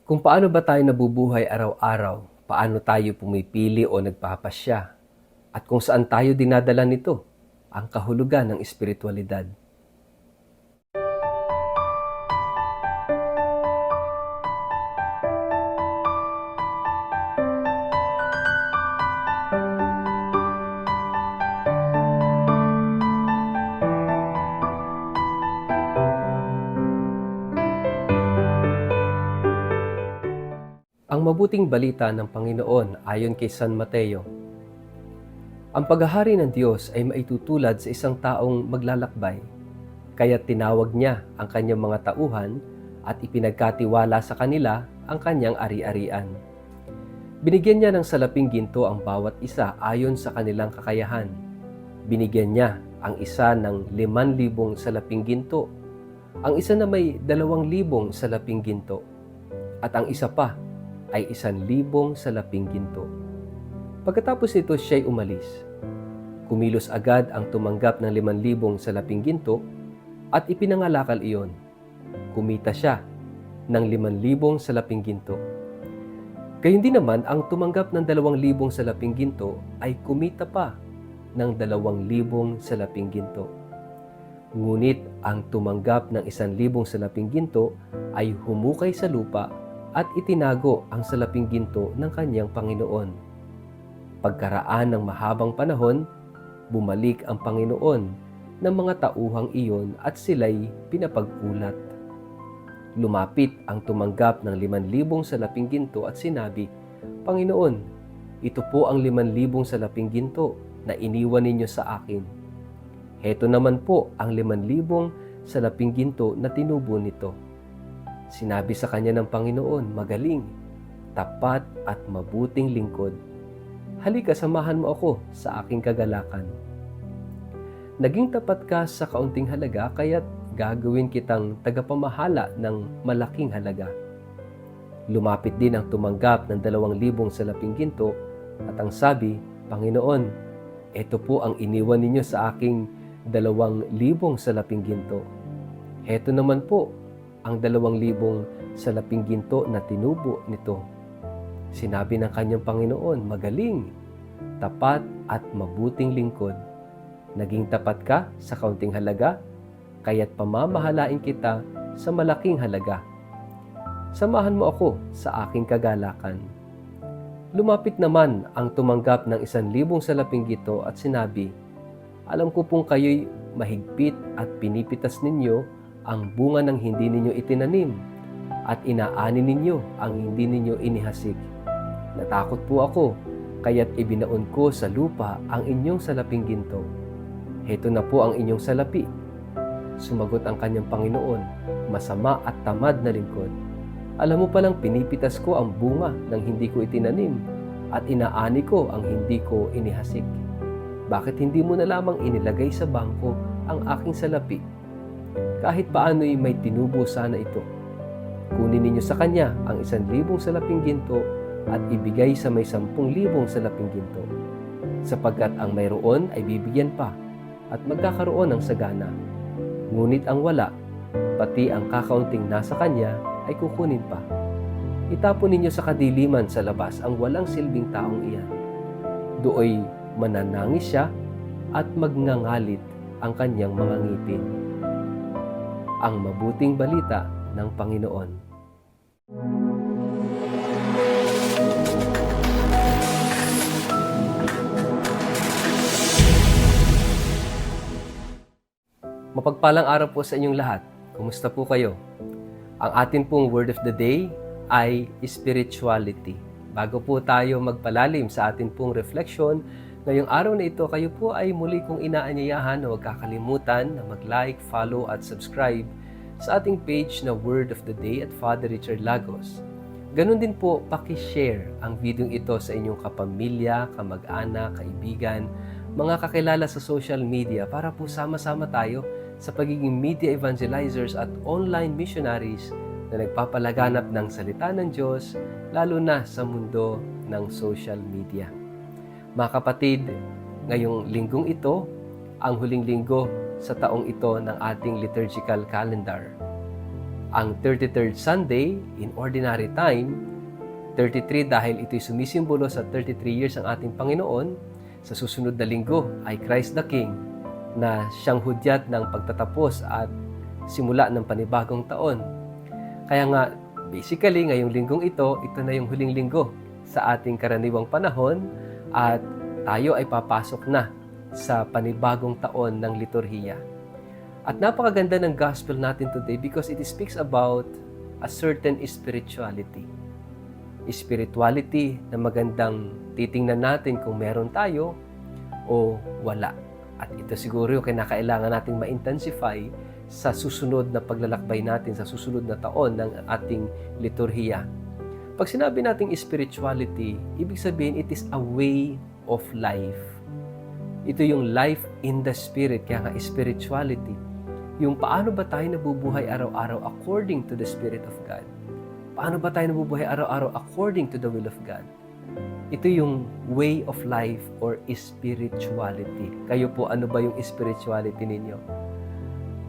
Kung paano ba tayo nabubuhay araw-araw, paano tayo pumipili o nagpapasya, at kung saan tayo dinadala nito, ang kahulugan ng espiritualidad. Ang mabuting balita ng Panginoon ayon kay San Mateo. Ang paghahari ng Diyos ay maitutulad sa isang taong maglalakbay, kaya tinawag niya ang kanyang mga tauhan at ipinagkatiwala sa kanila ang kanyang ari-arian. Binigyan niya ng salaping ginto ang bawat isa ayon sa kanilang kakayahan. Binigyan niya ang isa ng 5,000 salaping ginto, ang isa na may 2,000 salaping ginto, at ang isa pa ay 1,000 salaping ginto. Pagkatapos nito siya'y umalis. Kumilos agad ang tumanggap ng 5,000 salaping ginto at ipinangalakal iyon. Kumita siya ng 5,000 salaping ginto. Gayun din naman ang tumanggap ng 2,000 salaping ginto ay kumita pa ng 2,000 salaping ginto. Ngunit ang tumanggap ng 1,000 salaping ginto ay humukay sa lupa at itinago ang salaping ginto ng kanyang Panginoon. Pagkaraan ng mahabang panahon, bumalik ang Panginoon ng mga tauhang iyon at sila'y pinapag-ulat. Lumapit ang tumanggap ng 5,000 salaping ginto at sinabi, "Panginoon, ito po ang 5,000 salaping ginto na iniwan ninyo sa akin. Heto naman po ang 5,000 salaping ginto na tinubo nito." Sinabi sa kanya ng Panginoon, "Magaling, tapat at mabuting lingkod. Halika, samahan mo ako sa aking kagalakan. Naging tapat ka sa kaunting halaga, kaya't gagawin kitang tagapamahala ng malaking halaga." Lumapit din ang tumanggap ng 2,000 salaping ginto at ang sabi, "Panginoon, ito po ang iniwan ninyo sa aking 2,000 salaping ginto. Heto naman po ang 2,000 salaping ginto na tinubo nito." Sinabi ng kanyang Panginoon, "Magaling, tapat at mabuting lingkod. Naging tapat ka sa kaunting halaga, kaya't pamamahalain kita sa malaking halaga. Samahan mo ako sa aking kagalakan." Lumapit naman ang tumanggap ng 1,000 salaping ginto at sinabi, "Alam ko pong kayo'y mahigpit at pinipitas ninyo ang bunga ng hindi ninyo itinanim at inaani ninyo ang hindi ninyo inihasik. Natakot po ako, kaya't ibinaon ko sa lupa ang inyong salaping ginto. Heto na po ang inyong salapi." Sumagot ang kanyang Panginoon, "Masama at tamad na lingkod. Alam mo palang pinipitas ko ang bunga ng hindi ko itinanim at inaani ko ang hindi ko inihasik. Bakit hindi mo na lamang inilagay sa bangko ang aking salapi? Kahit paano'y may tinubo sana ito. Kunin ninyo sa kanya ang 1,000 salaping ginto at ibigay sa may 10,000 salaping ginto, sapagkat ang mayroon ay bibigyan pa at magkakaroon ng sagana. Ngunit ang wala, pati ang kakaunting nasa kanya ay kukunin pa. Itapon ninyo sa kadiliman sa labas ang walang silbing taong iyan. Dooy mananangis siya at magngangalit ang kanyang mga ngipin." Ang mabuting balita ng Panginoon. Mapagpalang araw po sa inyong lahat. Kumusta po kayo? Ang atin pong word of the day ay spirituality. Bago po tayo magpalalim sa atin pong reflection, ngayong araw na ito, kayo po ay muli kong inaanyayahan na huwag kakalimutan na mag-like, follow at subscribe sa ating page na Word of the Day at Father Richard Lagos. Ganun din po, paki-share ang video ito sa inyong kapamilya, kamag-anak, kaibigan, mga kakilala sa social media para po sama-sama tayo sa pagiging media evangelizers at online missionaries na nagpapalaganap ng salita ng Diyos, lalo na sa mundo ng social media. Mga kapatid, ngayong linggong ito, ang huling linggo sa taong ito ng ating liturgical calendar. Ang 33rd Sunday, in ordinary time, 33 dahil ito'y sumisimbolo sa 33 years ang ating Panginoon. Sa susunod na linggo ay Christ the King na siyang hudyat ng pagtatapos at simula ng panibagong taon. Kaya nga, basically, ngayong linggong ito na yung huling linggo sa ating karaniwang panahon at tayo ay papasok na sa panibagong taon ng liturhiya. At napakaganda ng gospel natin today because it speaks about a certain spirituality. Spirituality na magandang titingnan natin kung meron tayo o wala. At ito siguro yung kinakailangan nating ma-intensify sa susunod na paglalakbay natin, sa susunod na taon ng ating liturhiya. Pag sinabi nating spirituality, ibig sabihin it is a way of life. Ito yung life in the spirit, kaya nga spirituality. Yung paano ba tayo nabubuhay araw-araw according to the Spirit of God. Paano ba tayo nabubuhay araw-araw according to the will of God? Ito yung way of life or spirituality. Kayo po, ano ba yung spirituality ninyo?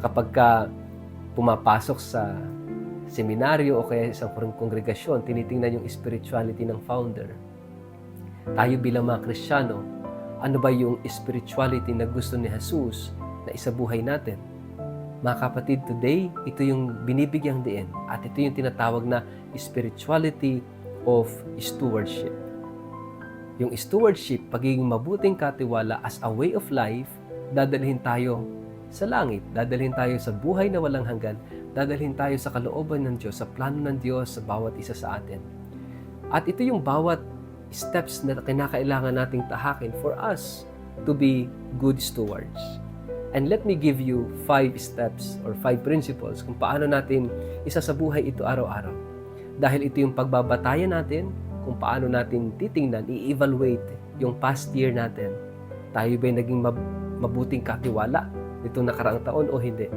Kapag ka pumapasok sa seminaryo o kaya isang kongregasyon, tinitingnan yung spirituality ng founder. Tayo bilang mga Kristiyano, ano ba yung spirituality na gusto ni Jesus na isabuhay natin? Mga kapatid, today, ito yung binibigyang diin at ito yung tinatawag na spirituality of stewardship. Yung stewardship, pagiging mabuting katiwala as a way of life, dadalhin tayo sa langit, dadalhin tayo sa buhay na walang hanggan, dadalhin tayo sa kalooban ng Diyos, sa plano ng Diyos sa bawat isa sa atin. At ito yung bawat steps na kinakailangan nating tahakin for us to be good stewards. And let me give you 5 steps or 5 principles kung paano natin isasabuhay ito araw-araw. Dahil ito yung pagbabatayan natin kung paano natin titingnan, i-evaluate yung past year natin. Tayo ba'y naging mabuting katiwala nitong nakaraang taon o hindi?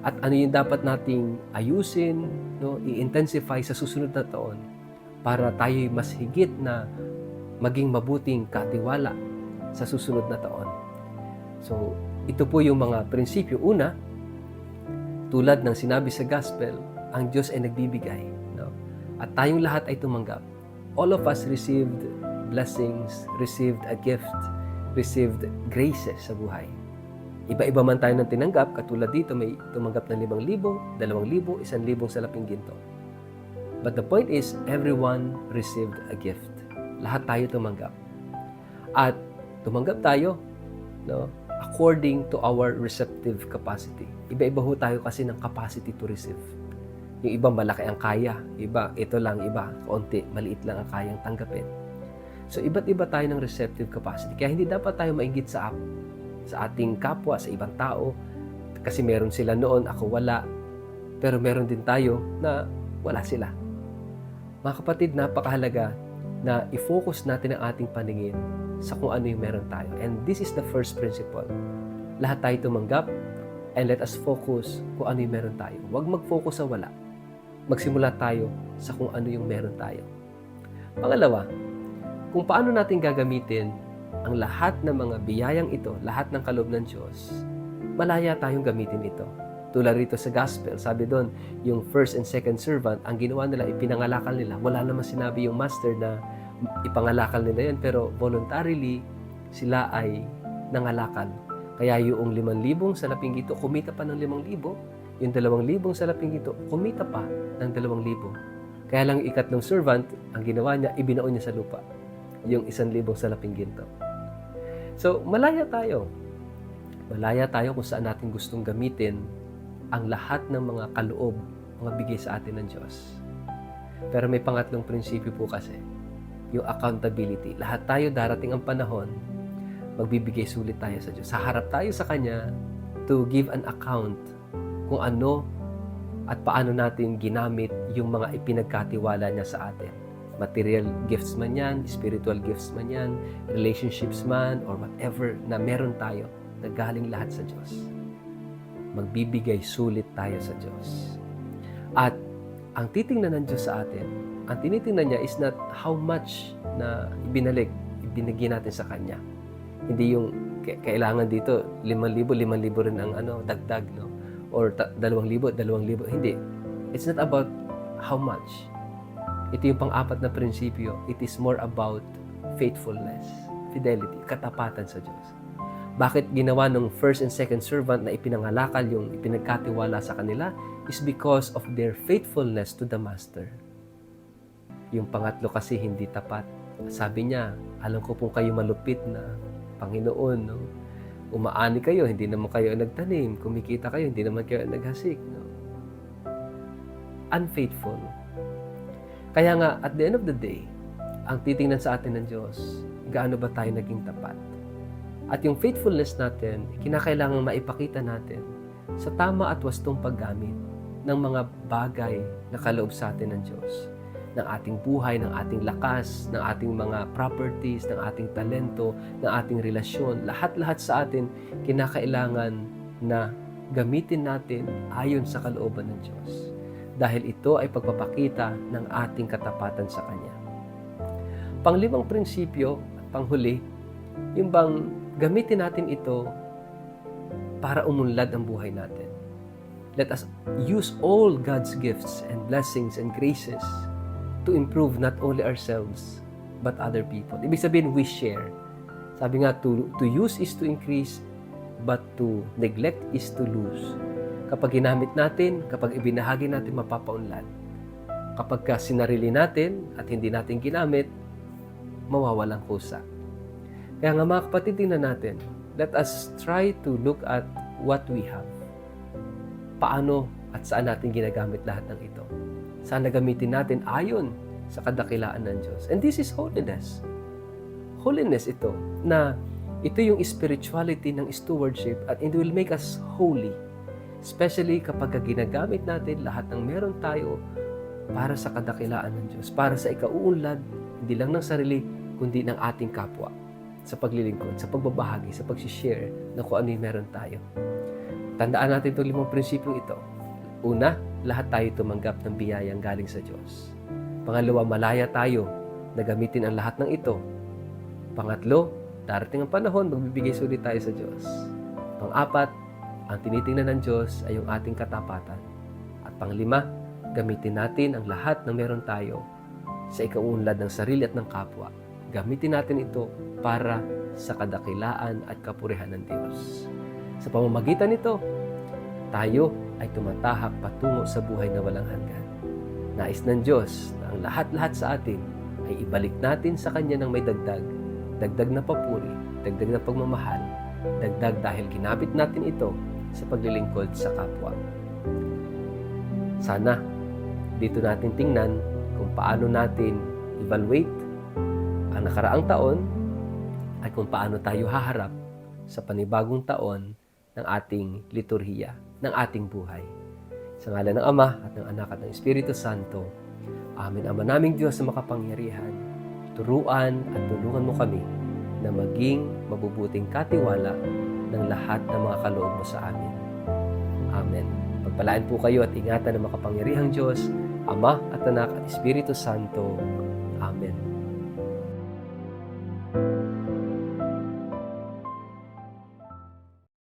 At ano yung dapat nating ayusin, i-intensify sa susunod na taon para tayo'y mas higit na maging mabuting katiwala sa susunod na taon. So, ito po yung mga prinsipyo. Una, tulad ng sinabi sa gospel, ang Diyos ay nagbibigay. At tayong lahat ay tumanggap. All of us received blessings, received a gift, received graces sa buhay. Iba-iba man tayo ng tinanggap, katulad dito may tumanggap ng 5,000, 2,000, 1,000 salaping ginto. But the point is, everyone received a gift. Lahat tayo tumanggap. At tumanggap tayo, according to our receptive capacity. Iba-iba ho tayo kasi ng capacity to receive. Yung iba malaki ang kaya, iba ito lang, iba konti, maliit lang ang kayang tanggapin. So iba't iba tayo ng receptive capacity. Kaya hindi dapat tayo mainggit sa ating kapwa, sa ibang tao, kasi meron sila noon, ako wala. Pero meron din tayo na wala sila. Mga kapatid, napakahalaga na i-focus natin ang ating paningin sa kung ano yung meron tayo. And this is the first principle. Lahat tayo tumanggap and let us focus kung ano yung meron tayo. Huwag mag-focus sa wala. Magsimula tayo sa kung ano yung meron tayo. Pangalawa, kung paano natin gagamitin ang lahat ng mga biyayang ito, lahat ng kaloob ng Diyos, malaya tayong gamitin ito. Tulad rito sa gospel, sabi doon, yung first and second servant, ang ginawa nila, ipinangalakal nila. Wala naman sinabi yung master na ipangalakal nila yan, pero voluntarily, sila ay nangalakal. Kaya yung 5,000 salaping ginto, kumita pa ng 5,000. Yung 2,000 salaping ginto, kumita pa ng 2,000. Kaya lang yung ikatlong servant, ang ginawa niya, ibinaon niya sa lupa. Yung 1,000 salaping ginto. So, malaya tayo. Malaya tayo kung saan natin gustong gamitin ang lahat ng mga kaloob, mga bigay sa atin ng Diyos. Pero may pangatlong prinsipyo po kasi, yung accountability. Lahat tayo, darating ang panahon, magbibigay sulit tayo sa Diyos. Saharap tayo sa Kanya to give an account kung ano at paano natin ginamit yung mga ipinagkatiwala niya sa atin. Material gifts man yan, spiritual gifts man yan, relationships man, or whatever na meron tayo na galing lahat sa Diyos. Magbibigay sulit tayo sa Diyos. At ang titingnan ng Diyos sa atin, ang tinitingnan niya is not how much na ibinigay natin sa Kanya. Hindi yung kailangan dito 5,000 rin ang dagdag, no? Or 2,000, 2,000, hindi. It's not about how much. Ito yung pang-apat na prinsipyo. It is more about faithfulness, fidelity, katapatan sa Diyos. Bakit ginawa ng first and second servant na ipinangalakal yung ipinagkatiwala sa kanila is because of their faithfulness to the master. Yung pangatlo kasi hindi tapat. Sabi niya, alam ko pong kayo malupit na Panginoon, no? Umaani kayo, hindi naman kayo nagtanim. Kumikita kayo, hindi naman kayo naghasik. No? Unfaithful. Kaya nga, at the end of the day, ang titingnan sa atin ng Diyos, gaano ba tayo naging tapat? At yung faithfulness natin, kinakailangan maipakita natin sa tama at wastong paggamit ng mga bagay na kaloob sa atin ng Diyos. Ng ating buhay, ng ating lakas, ng ating mga properties, ng ating talento, ng ating relasyon. Lahat-lahat sa atin, kinakailangan na gamitin natin ayon sa kalooban ng Diyos. Dahil ito ay pagpapakita ng ating katapatan sa Kanya. Panglimang prinsipyo at panghuli, yung bang gamitin natin ito para umunlad ang buhay natin. Let us use all God's gifts and blessings and graces to improve not only ourselves, but other people. Ibig sabihin, we share. Sabi nga, to use is to increase, but to neglect is to lose. Kapag ginamit natin, kapag ibinahagi natin, mapapaunlad. Kapag sinarili natin at hindi natin ginamit, mawawalang kusa. Kaya nga mga kapatid, tingnan natin, let us try to look at what we have. Paano at saan natin ginagamit lahat ng ito? Saan gamitin natin ayon sa kadakilaan ng Diyos? And this is holiness. Holiness ito, na ito yung spirituality ng stewardship at it will make us holy. Especially kapag ginagamit natin lahat ng meron tayo para sa kadakilaan ng Diyos, para sa ikauunlad, hindi lang ng sarili, kundi ng ating kapwa, sa paglilingkod, sa pagbabahagi, sa pag-share ng kung ano yung meron tayo. Tandaan natin itong 5 prinsipyong ito. Una, lahat tayo tumanggap ng biyayang galing sa Diyos. Pangalawa, malaya tayo na gamitin ang lahat ng ito. Pangatlo, darating ang panahon, magbibigay sulit tayo sa Diyos. Pang-apat, ang tinitingnan ng Diyos ay yung ating katapatan. At panglima, gamitin natin ang lahat ng meron tayo sa ikauunlad ng sarili at ng kapwa. Gamitin natin ito para sa kadakilaan at kapurihan ng Diyos. Sa pamamagitan nito, tayo ay tumatahak patungo sa buhay na walang hanggan. Nais ng Diyos na ang lahat-lahat sa atin ay ibalik natin sa Kanya ng may dagdag. Dagdag na papuri, dagdag na pagmamahal, dagdag dahil ginamit natin ito sa paglilingkod sa kapwa. Sana dito natin tingnan kung paano natin evaluate ang nakaraang taon at kung paano tayo haharap sa panibagong taon ng ating liturhiya, ng ating buhay. Sa ngalan ng Ama at ng Anak at ng Espiritu Santo. Amen. Ama naming Diyos na makapangyarihan, turuan at tulungan mo kami na maging mabubuting katiwala ng lahat ng mga kaloob mo sa amin. Amen. Pagpalaan po kayo at ingatan ng makapangyarihang Diyos, Ama at Anak at Espiritu Santo. Amen.